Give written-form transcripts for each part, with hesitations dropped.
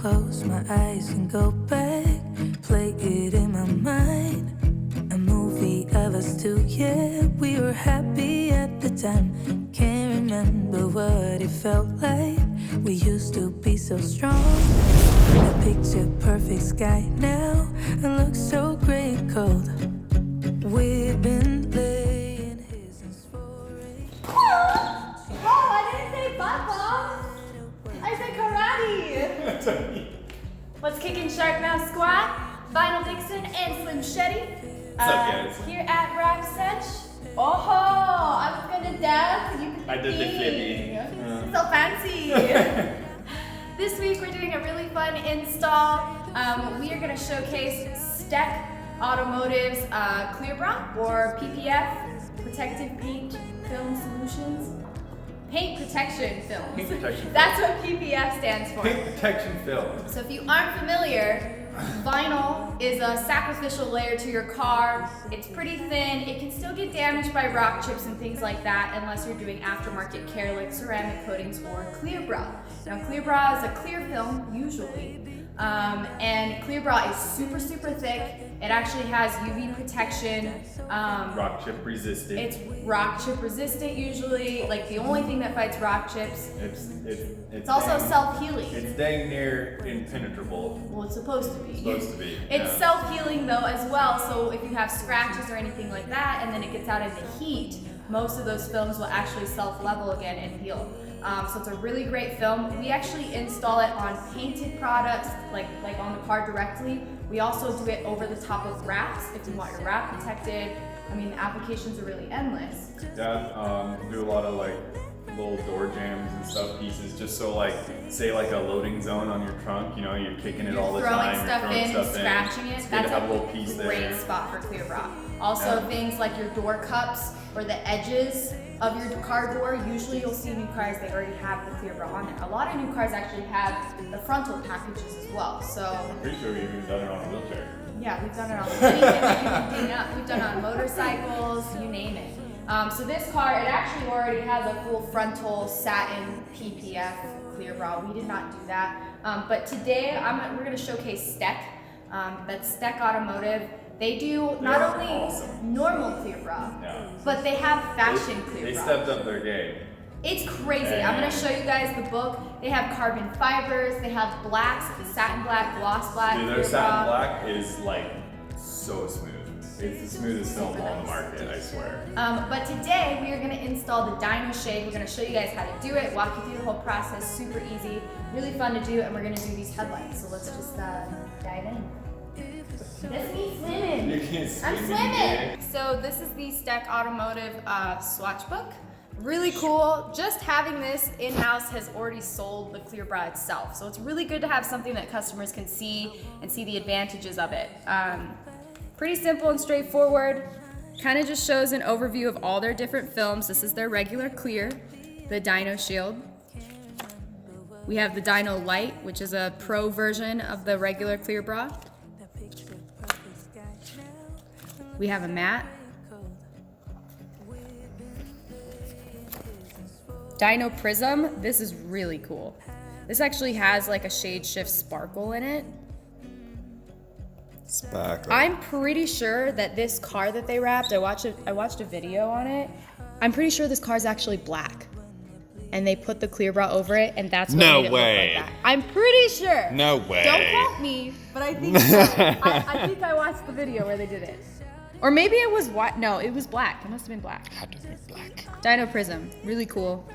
close my eyes and go back, play it in my mind. A movie of us two, yeah, we were happy at the time. Can't remember what it felt like. We used to be so strong. A picture perfect sky now, and looks so gray and cold. We've been laying his inspiration. Oh, I didn't say butt ball. I said karate. What's kicking Shark Mouth Squad? Vinyl Dixon and Slim Shetty. What's up, guys? Here at Rap Setch. Oh, I was gonna dance. You could I did the flippy. So fancy. This week we're doing a really fun install. We are gonna showcase STEK Automotive's Clear Bra, or PPF, Protective Paint Film Solutions. Paint Protection Films. Paint Protection That's what PPF stands for. Paint Protection Film. So if you aren't familiar, vinyl is a sacrificial layer to your car. It's pretty thin. It can still get damaged by rock chips and things like that unless you're doing aftermarket care like ceramic coatings or Clear Bra. Now Clear Bra is a clear film, usually. And Clear Bra is super, super thick. It actually has UV protection. Rock chip resistant. It's rock chip resistant usually. Like the only thing that fights rock chips. It's also self-healing. It's dang near impenetrable. Well, it's supposed to be. Yeah. It's self-healing though as well. So if you have scratches or anything like that, and then it gets out in the heat, most of those films will actually self-level again and heal. So it's a really great film. We actually install it on painted products, like on the car directly. We also do it over the top of wraps if you want your wrap protected. I mean, the applications are really endless. Yeah, do a lot of like little door jams and stuff pieces, just so like, say like a loading zone on your trunk, you know, you're kicking it all the time. You're throwing stuff in, scratching it. That's That's a little piece great there. spot for Clear Bra. Also, things like your door cups or the edges of your car door. Usually, you'll see new cars they already have the Clear Bra on there. A lot of new cars actually have the frontal packages as well. So I'm pretty sure we've even done it on a wheelchair. yeah, we've done it on anything that you can clean up. We've done it on motorcycles, you name it. So this car, it actually already has a full frontal satin PPF Clear Bra. We did not do that. But today, we're going to showcase STEK. That's STEK Automotive. They do not only normal Clear Bra, but they have fashion Clear Bra. They stepped up their game. It's crazy. I'm going to show you guys the book. They have carbon fibers. They have blacks, satin black, gloss black. Dude, their satin black is like so smooth. It's the smoothest film on the market, I swear. But today we are going to install the dyno shade. We're going to show you guys how to do it, walk you through the whole process. Super easy, really fun to do, and we're going to do these headlights. So let's just dive in. That's me swimming. You can swim. I'm swimming. So this is the STEK Automotive swatch book. Really cool. Just having this in-house has already sold the Clear Bra itself. So it's really good to have something that customers can see and see the advantages of it. Pretty simple and straightforward. Kind of just shows an overview of all their different films. This is their regular clear, the Dyno Shield. We have the Dyno Light, which is a pro version of the regular Clear Bra. We have a matte. Dyno Prism, this is really cool. This actually has like a shade shift sparkle in it. Sparkle. I'm pretty sure that this car that they wrapped, I watched a video on it. I'm pretty sure this car is actually black. And they put the Clear Bra over it, and that's what made it look like that. I'm pretty sure. No way. Don't quote me, but I think so. I think I watched the video where they did it. Or maybe it was white. No, it was black. It must have been black. Had to be black. Dyno Prism, really cool.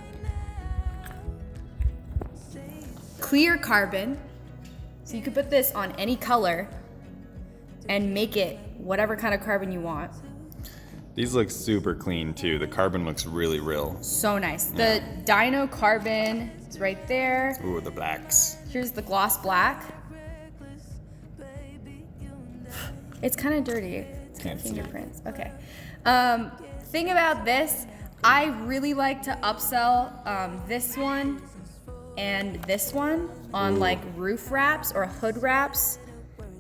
Clear carbon, so you could put this on any color and make it whatever kind of carbon you want. These look super clean too. The carbon looks really real. So nice. The Dyno Carbon is right there. Ooh, the blacks. Here's the gloss black. It's kind of dirty. It's got Can't see it. fingerprints. Okay. Thing about this, I really like to upsell this one and this one on like roof wraps or hood wraps.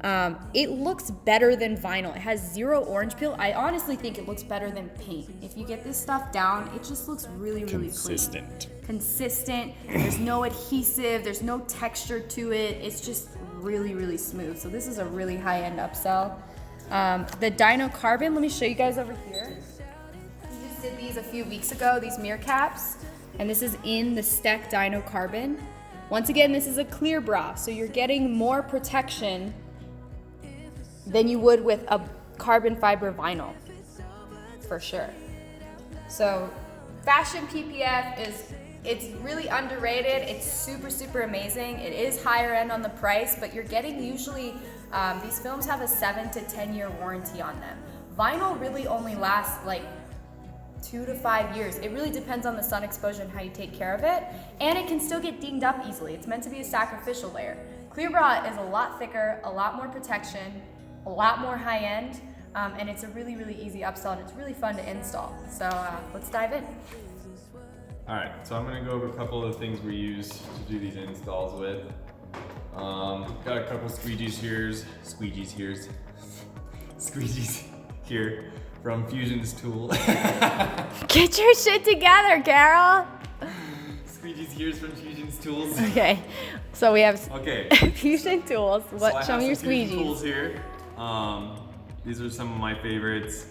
It looks better than vinyl. It has 0 orange peel. I honestly think it looks better than paint. If you get this stuff down, it just looks really, really Consistent. clean. Consistent. There's no adhesive. There's no texture to it. It's just really, really smooth. So this is a really high-end upsell. The Dyno Carbon, let me show you guys over here. We just did these a few weeks ago, these mirror caps. And this is in the STEK Dyno Carbon. Once again, this is a clear bra, so you're getting more protection than you would with a carbon fiber vinyl, for sure. So fashion PPF it's really underrated. It's super, super amazing. It is higher end on the price, but you're getting usually, these films have a 7 to 10 year warranty on them. Vinyl really only lasts like 2 to 5 years. It really depends on the sun exposure and how you take care of it. And it can still get dinged up easily. It's meant to be a sacrificial layer. Clear bra is a lot thicker, a lot more protection, a lot more high end, and it's a really, really easy upsell, and it's really fun to install. So let's dive in. All right, so I'm gonna go over a couple of the things we use to do these installs with. Got a couple squeegees here from Fusion's Tool. Get your shit together, Carol. Squeegees here from Fusion's Tools. Okay, so we have Okay. Fusion Tools. So I Show have me your some Fusion squeegees. tools here. These are some of my favorites.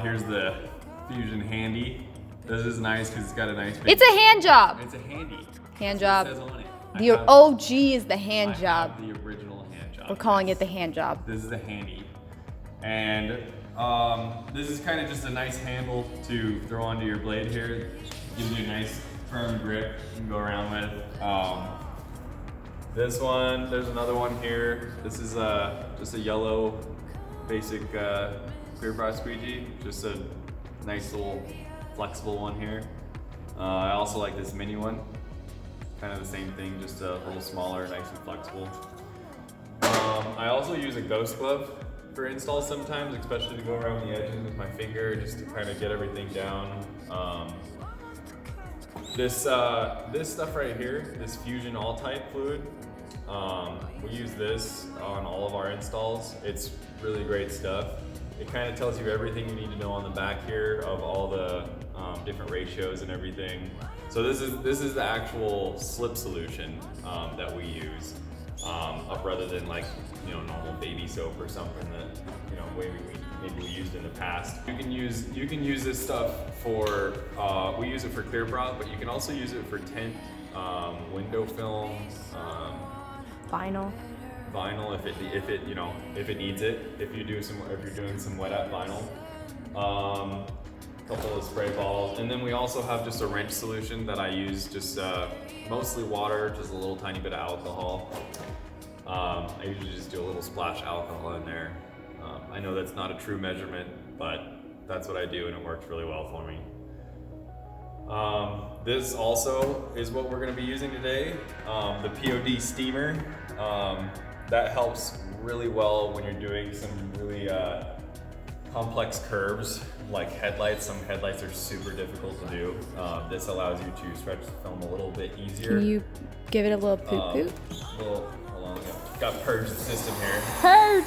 Here's the Fusion Handy. This is nice because it's got a nice big, It's a hand job. It's a handy. Hand It job. says on it. The OG is the hand I job. have the original hand job. We're calling it the hand job. This is the handy. And this is kind of just a nice handle to throw onto your blade here. Gives you a nice firm grip you can go around with. This one, there's another one here. This is just a yellow basic clear bra squeegee. Just a nice little flexible one here. I also like this mini one. Kind of the same thing, just a little smaller, nice and flexible. I also use a ghost glove for installs sometimes, especially to go around the edges with my finger, just to kind of get everything down. This stuff right here, this Fusion All-Type fluid, we use this on all of our installs. It's really great stuff. It kind of tells you everything you need to know on the back here of all the different ratios and everything. So this is the actual slip solution that we use, rather than like normal baby soap or something that maybe we used in the past. You can use this stuff for we use it for clear bra, but you can also use it for tint, window film, Vinyl. if it needs it. If you're doing some wet up vinyl. Couple of spray bottles, and then we also have just a wrench solution that I use, just mostly water, just a little tiny bit of alcohol. I usually just do a little splash alcohol in there. I know that's not a true measurement, but that's what I do, and it works really well for me. This also is what we're going to be using today, the POD steamer. That helps really well when you're doing some really complex curves like headlights. Some headlights are super difficult to do. This allows you to stretch the film a little bit easier. Can you give it a little poop poop? Hold on, got purge the system here. Purge!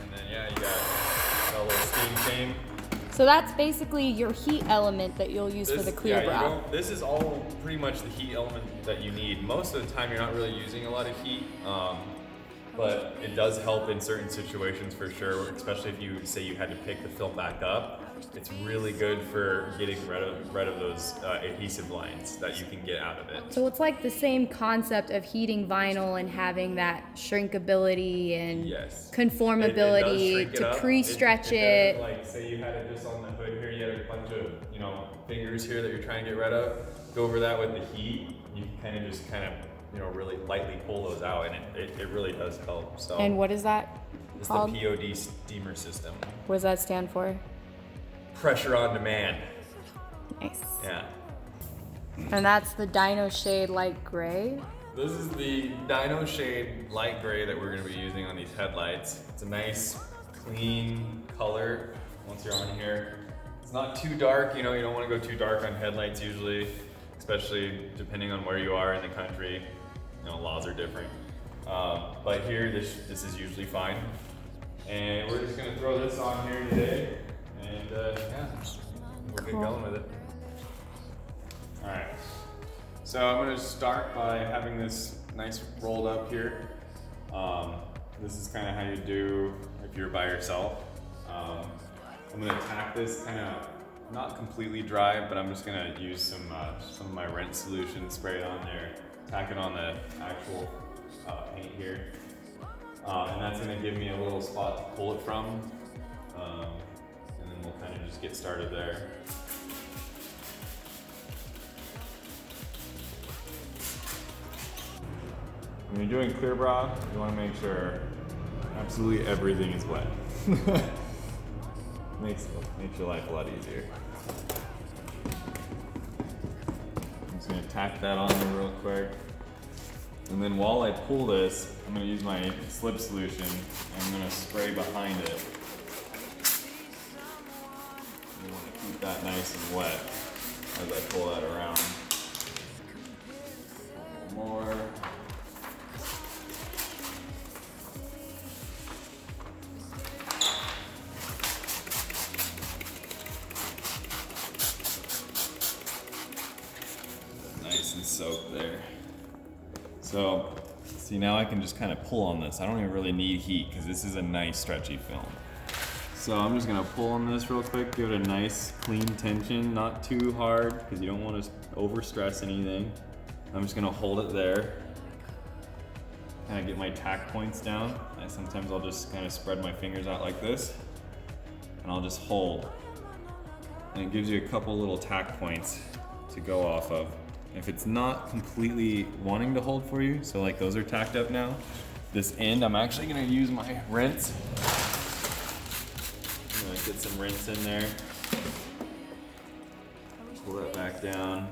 And then you got a little steam chain. So that's basically your heat element that you'll use for the clear bra. This is all pretty much the heat element that you need. Most of the time you're not really using a lot of heat, but it does help in certain situations for sure, especially if you say you had to pick the film back up. It's really good for getting rid of those adhesive lines that you can get out of it. So it's like the same concept of heating vinyl and having that shrinkability and conformability to pre-stretch it. Like say you had it just on the hood here, you had a bunch of fingers here that you're trying to get rid of. Go over that with the heat, you can just really lightly pull those out, and it really does help. So. And what is that It's called? the POD steamer system. What does that stand for? Pressure on demand. Nice. Yeah. And that's the Dyno Shade Light Gray. This is the Dyno Shade Light Gray that we're going to be using on these headlights. It's a nice, clean color once you're on here. It's not too dark, you don't want to go too dark on headlights usually, especially depending on where you are in the country. Laws are different. But here, this is usually fine. And we're just gonna throw this on here today, and yeah, we'll get going with it. All right, so I'm gonna start by having this nice rolled up here. This is kind of how you do if you're by yourself. I'm gonna tack this kind of not completely dry, but I'm just gonna use some of my rinse solution, spray it on there, tack it on the actual paint here. And that's gonna give me a little spot to pull it from. And then we'll kind of just get started there. When you're doing clear bra, you wanna make sure absolutely everything is wet. makes your life a lot easier. I'm just gonna tack that on there real quick. And then while I pull this, I'm gonna use my slip solution and I'm gonna spray behind it. You wanna keep that nice and wet as I pull that around. A little more. Nice and soaked there. So, see, now I can just kind of pull on this. I don't even really need heat because this is a nice stretchy film. So I'm just gonna pull on this real quick, give it a nice clean tension, not too hard because you don't want to overstress anything. I'm just gonna hold it there. Kind of get my tack points down. And sometimes I'll just kind of spread my fingers out like this and I'll just hold. And it gives you a couple little tack points to go off of. If it's not completely wanting to hold for you, so like those are tacked up now, this end, I'm actually gonna use my rinse. I'm gonna get some rinse in there. Pull that back down.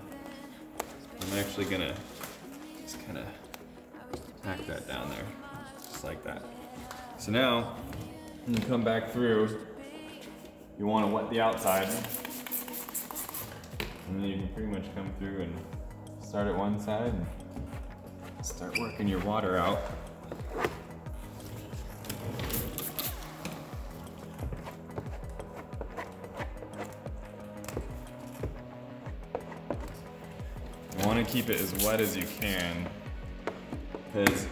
I'm actually gonna just kind of tack that down there, just like that. So now, when you come back through, you wanna wet the outside. And then you can pretty much come through and start at one side and start working your water out. You want to keep it as wet as you can because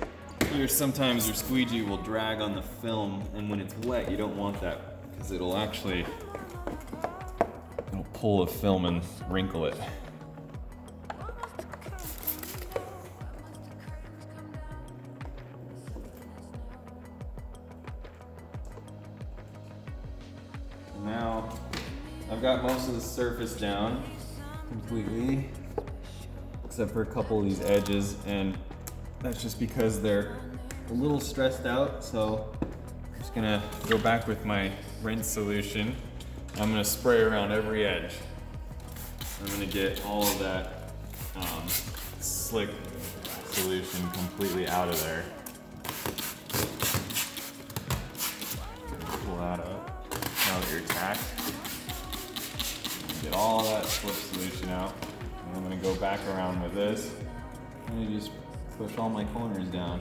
sometimes your squeegee will drag on the film, and when it's wet you don't want that because it'll pull the film and wrinkle it. Now, I've got most of the surface down completely, except for a couple of these edges, and that's just because they're a little stressed out, so I'm just gonna go back with my rinse solution. I'm gonna spray around every edge. I'm gonna get all of that slick solution completely out of there. Pull that up. Now that you're tacked, get all that slip solution out. And I'm gonna go back around with this. I'm gonna just push all my corners down.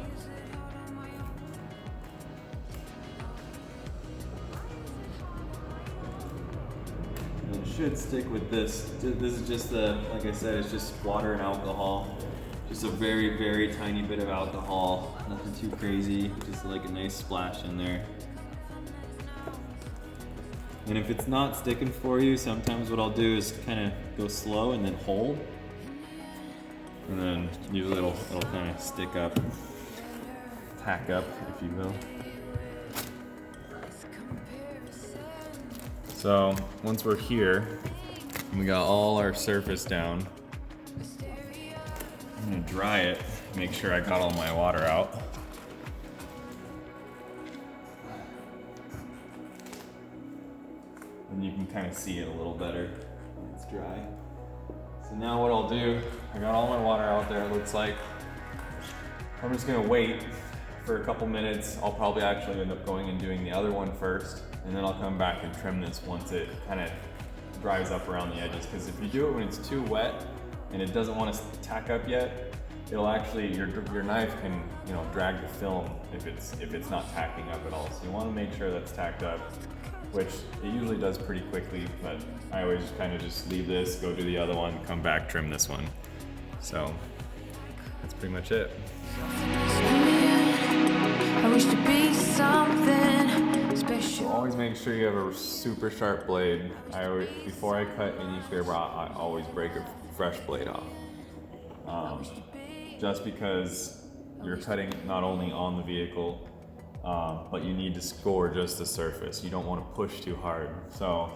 And it should stick with this. This is just like I said, it's just water and alcohol. Just a very, very tiny bit of alcohol. Nothing too crazy, just like a nice splash in there. And if it's not sticking for you, sometimes what I'll do is kind of go slow and then hold. And then usually it'll kind of stick up, tack up, if you will. So once we're here, and we got all our surface down, I'm gonna dry it, make sure I got all my water out. And you can kind of see it a little better when it's dry. So now what I'll do, I got all my water out there, it looks like. I'm just gonna wait for a couple minutes. I'll probably actually end up going and doing the other one first, and then I'll come back and trim this once it kind of dries up around the edges. Because if you do it when it's too wet and it doesn't want to tack up yet, it'll actually, your knife can, you know, drag the film if it's not tacking up at all. So you want to make sure that's tacked up, which it usually does pretty quickly, but I always kind of just leave this, go do the other one, come back, trim this one. So that's pretty much it. I wish to be something special. So always make sure you have a super sharp blade. Before I cut any clear bra, I always break a fresh blade off. Just because you're cutting not only on the vehicle, but you need to score just the surface. You don't want to push too hard. So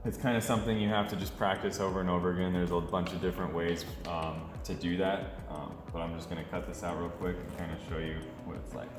it's kind of something you have to just practice over and over again. There's a bunch of different ways to do that, but I'm just going to cut this out real quick and kind of show you what it's like.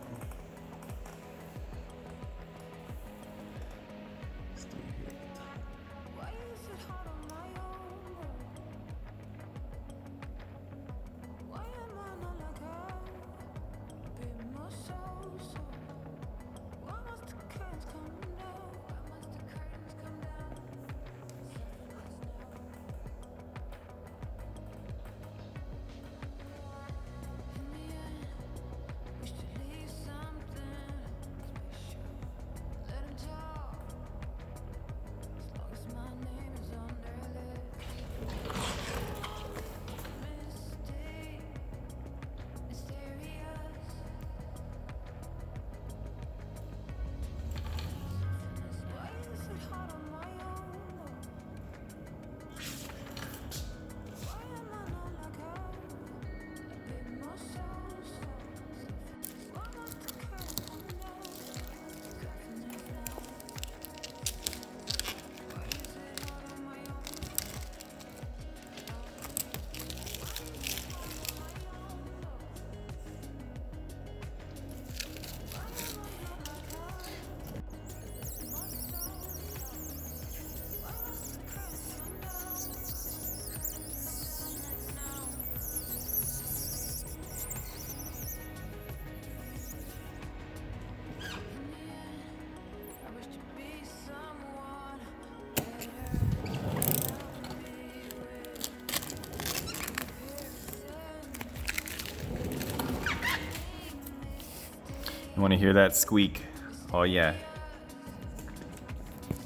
You want to hear that squeak? Oh yeah.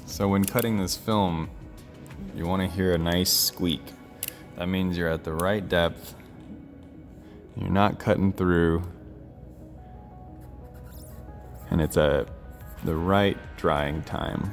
So when cutting this film, you want to hear a nice squeak. That means you're at the right depth. You're not cutting through. And it's at the right drying time.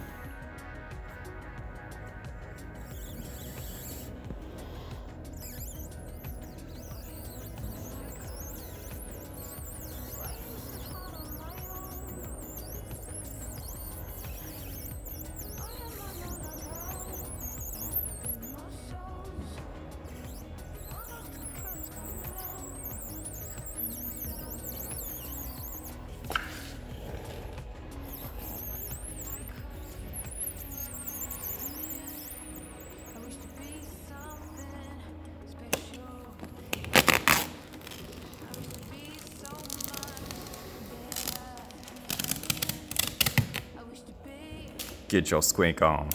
Get your squeak on.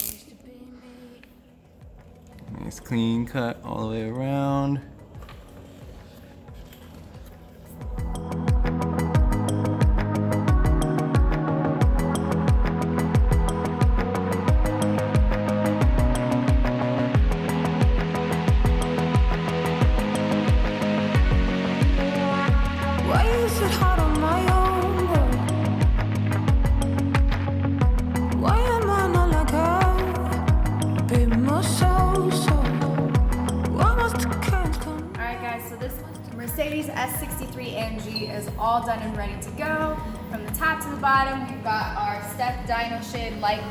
Nice clean cut all the way around. Why is it hard on my own? Why am I not like her? Be more so. Why must the curtains come? Alright guys, so this Mercedes S63 AMG is all done and ready to go. From the top to the bottom, we've got our STEK Dino Shade light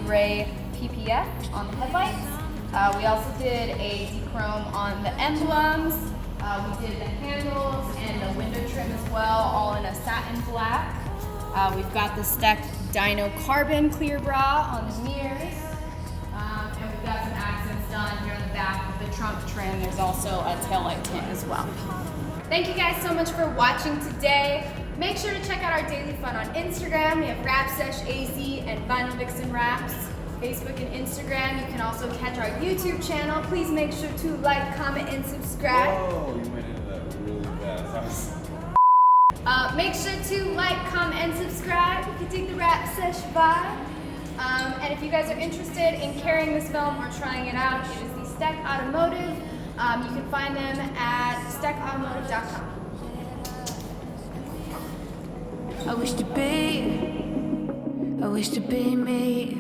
gray PPF on the headlights. We also did a dechrome on the emblems. We did the handles and the window trim as well, all in a satin black. We've got the STEK Dino Carbon clear bra on the mirrors. And we've got some accents done here in the back with the trunk trim. There's also a taillight tint as well. Thank you guys so much for watching today. Make sure to check out our daily fun on Instagram. We have Rap Sesh AZ and Vinyl Vixen Raps. Facebook and Instagram. You can also catch our YouTube channel. Please make sure to like, comment, and subscribe. Whoa, you went into that really fast. Make sure to like, comment, and subscribe if you dig the rap sesh vibe. And if you guys are interested in carrying this film or trying it out, it is the STEK Automotive. You can find them at stekautomotive.com. I wish to be me.